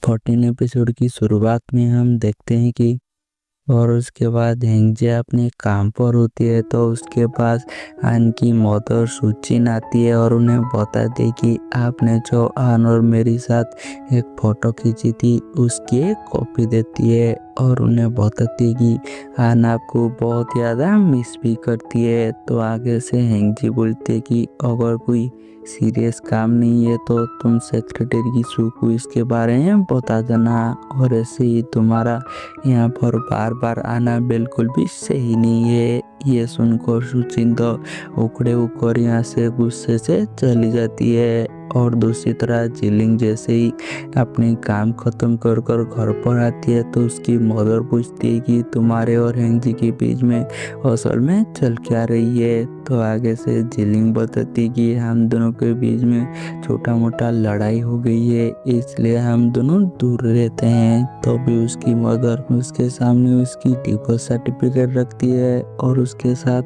14 episode की शुरुआत में हम देखते हैं कि और उसके बाद हेंगजे अपने काम पर होती है तो उसके पास आन की मदर सुचिन आती है और उन्हें बताती है कि आपने जो आन और मेरे साथ एक फ़ोटो खींची थी उसकी एक कॉपी देती है और उन्हें बताती है कि आन आपको बहुत ज़्यादा मिस भी करती है। तो आगे से हेंगजी बोलते है कि अगर कोई सीरियस काम नहीं है तो तुम सेक्रेटरी सू को इसके बारे में बता देना और ऐसे ही तुम्हारा यहाँ पर बार बार आना बिल्कुल भी सही नहीं है। ये सुनकर सुचिन तो उखड़े होकर यहाँ से गुस्से से चली जाती है और दूसरी तरह जिलिंग जैसे ही अपने काम खत्म कर कर घर पर आती है तो उसकी मदर पूछती है कि तुम्हारे और हेंगजी के बीच में असल में चल क्या रही है। तो आगे से जिलिंग बताती है कि हम दोनों के बीच में छोटा मोटा लड़ाई हो गई है इसलिए हम दोनों दूर रहते हैं। तो भी उसकी मदर उसके सामने उसकी डिवोर्स सर्टिफिकेट रखती है और उसके साथ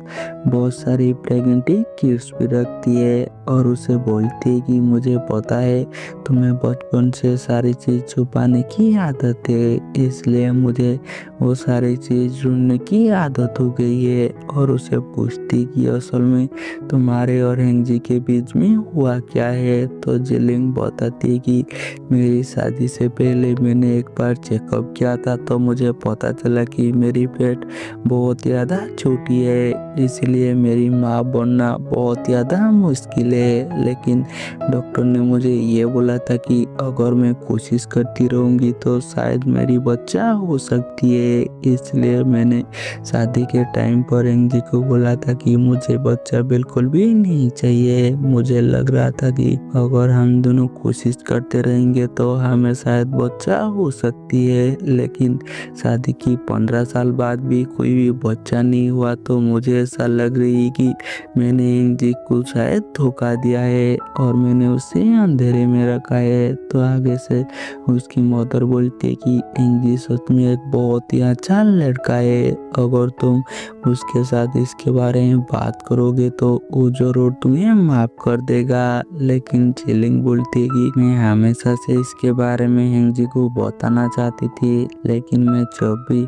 बहुत सारी प्रेगनेंटी किट्स भी रखती है और उसे बोलती है कि मुझे पता है तुम्हें बचपन से सारी चीज़ छुपाने की आदत है इसलिए मुझे वो सारी चीज़ ढूंढने की आदत हो गई है। और उसे पूछती कि असल में तुम्हारे और हेंगजी के बीच में हुआ क्या है। तो जिलिंग बताती है कि मेरी शादी से पहले मैंने एक बार चेकअप किया था तो मुझे पता चला कि मेरी पेट बहुत ज़्यादा छोटी है इसलिए मेरी माँ बनना बहुत ज़्यादा मुश्किल है। लेकिन डॉक्टर ने मुझे ये बोला था कि अगर मैं कोशिश करती रहूँगी तो शायद मेरी बच्चा हो सकती है इसलिए मैंने शादी के टाइम पर हेंगजी को बोला था कि मुझे बच्चा बिल्कुल भी नहीं चाहिए। मुझे लग रहा था कि अगर हम दोनों कोशिश करते रहेंगे तो हमें शायद बच्चा हो सकती है लेकिन शादी की 15 साल बाद भी कोई भी बच्चा नहीं हुआ तो मुझे ऐसा लग रही है कि मैंने हेंगजी को शायद धोखा दिया है और मैंने उसे अंधेरे में रखा है। तो आगे से उसकी मदर बोलती है कि हेंगजी सच में एक बहुत ही अच्छा लड़का है अगर तुम उसके साथ इसके बारे में बात करोगे तो वो जरूर तुम्हें माफ कर देगा। लेकिन जिलिंग बोलती है कि मैं हमेशा से इसके बारे में हेंगजी को बताना चाहती थी लेकिन मैं जब भी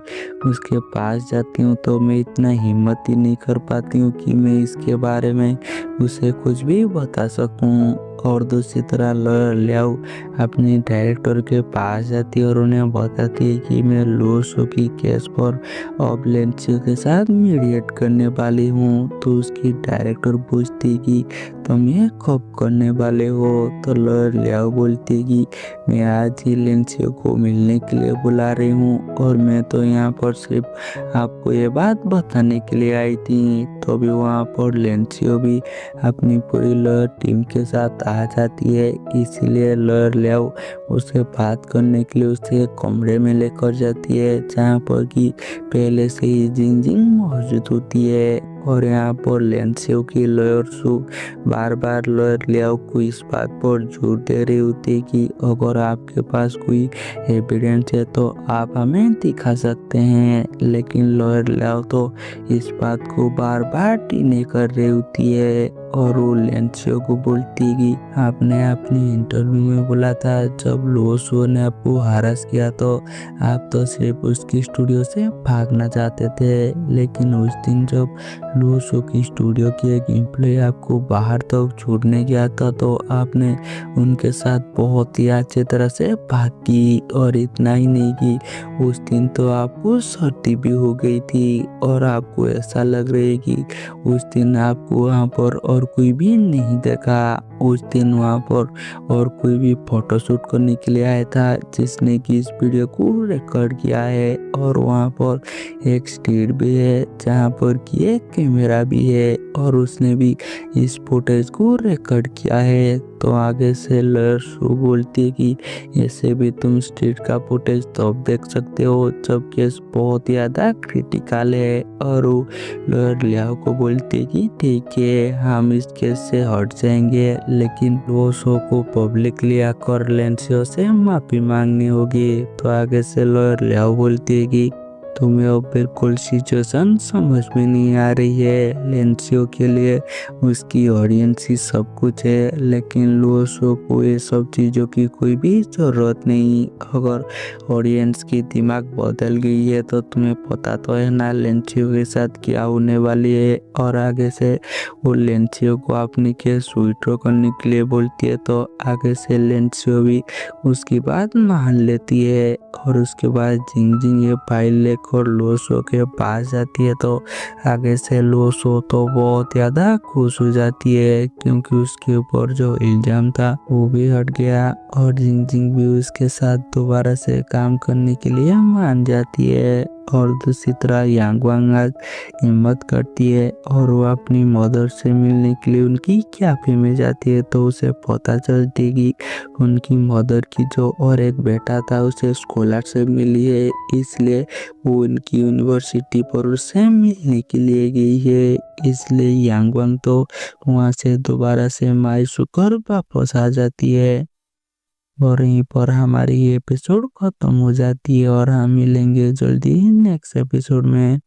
उसके पास जाती हूँ तो मैं इतना हिम्मत ही नहीं कर पाती हूँ कि मैं इसके बारे में उसे कुछ भी बता सकूँ। और दूसरी तरह लियाओ अपने डायरेक्टर के पास जाती है और उन्हें बताती है कि मैं लो शो की केस पर अब लेंसियो के साथ मीडिएट करने वाली हूँ। तो उसकी डायरेक्टर पूछती है कि तुम ये कब करने वाले हो। तो लियाओ बोलती है कि मैं आज ही लेंसियो को मिलने के लिए बुला रही हूँ और मैं तो यहाँ पर सिर्फ आपको ये बात बताने के लिए आई थी। तो भी वहाँ पर लेंसियो भी अपनी पूरी लॉयर टीम के साथ आ जाती है इसीलिए लॉयर लियाओ उसे बात करने के लिए उसे कमरे में लेकर जाती है जहाँ पर कि पहले से ही जिंग जिंग मौजूद होती है। और यहाँ पर लेंसियो की लॉयर सू बार बार लॉयर लियाओ को इस बात पर जोर दे रही होती है कि अगर आपके पास कोई एविडेंस है तो आप हमें दिखा सकते हैं। लेकिन लॉयर लियाओ तो इस बात को बार बार डिने कर रही होती है और वो लेंसियो को बोलती है कि आपने अपने इंटरव्यू में बोला था जब लो शो ने आपको हरास किया तो आप तो सिर्फ उसकी स्टूडियो से भागना चाहते थे लेकिन उस दिन जब लो शो की स्टूडियो की एक एम्प्लॉय आपको बाहर तक छोड़ने गया था तो आपने उनके साथ बहुत ही अच्छी तरह से बात की और इतना ही नहीं कि उस दिन तो आपको सर्दी भी हो गई थी और आपको ऐसा लग रहा है कि उस दिन आपको वहाँ पर और कोई भी नहीं देखा। उस दिन वहाँ पर और कोई भी फोटोशूट करने के लिए आया था जिसने कि इस वीडियो को रिकॉर्ड किया है और वहाँ पर एक स्टेज भी है जहाँ पर कि एक कैमरा भी है और उसने भी इस फुटेज को रिकॉर्ड किया है। तो आगे से लॉयर शो बोलती है कि ऐसे भी तुम स्ट्रीट का फुटेज तब देख सकते हो जब केस बहुत ज़्यादा क्रिटिकल है। और वो लॉयर लियाओ को बोलती है कि ठीक है हम इस केस से हट जाएंगे लेकिन वो शो को पब्लिकली आकर लेंसियो से माफ़ी मांगनी होगी। तो आगे से लॉयर लियाओ बोलती है कि तुम्हें अब बिल्कुल सिचुएशन समझ में नहीं आ रही है। लेंसियो के लिए उसकी ऑडियंस ही सब कुछ है, लेकिन लुओसो को ये सब चीज़ों की कोई भी ज़रूरत नहीं। अगर ऑडियंस की दिमाग बदल गई है तो तुम्हें पता तो है ना लेंसियो के साथ क्या होने वाली है। और आगे से वो लेंसियो को अपनी केस विड्रॉ करने के लिए बोलती है, तो आगे से लेंसियो भी उसकी बात मान लेती है। और उसके बाद जिंग जिंग ये फाइल लेकर लुओसो के पास जाती है, तो आगे से लुओसो तो बहुत ज़्यादा खुश हो जाती है, क्योंकि उसके ऊपर जो इल्जाम था वो भी हट गया। और जिंग जिंग भी उसके साथ दोबारा से काम करने के लिए मान जाती है। और दूसरी तरह यांग वांग आज हिम्मत करती है और वो अपनी मदर से मिलने के लिए उनकी कैफे में जाती है, तो उसे पता चलती कि उनकी मदर की जो और एक बेटा था उसे स्कॉलरशिप मिली है, इसलिए वो उनकी यूनिवर्सिटी पर उससे मिलने के लिए गई है। इसलिए यांग वांग तो वहाँ से दोबारा से मायूस होकर वापस आ जाती है। और यहीं पर हमारी ये एपिसोड खत्म हो जाती है और हम मिलेंगे जल्दी नेक्स्ट एपिसोड में।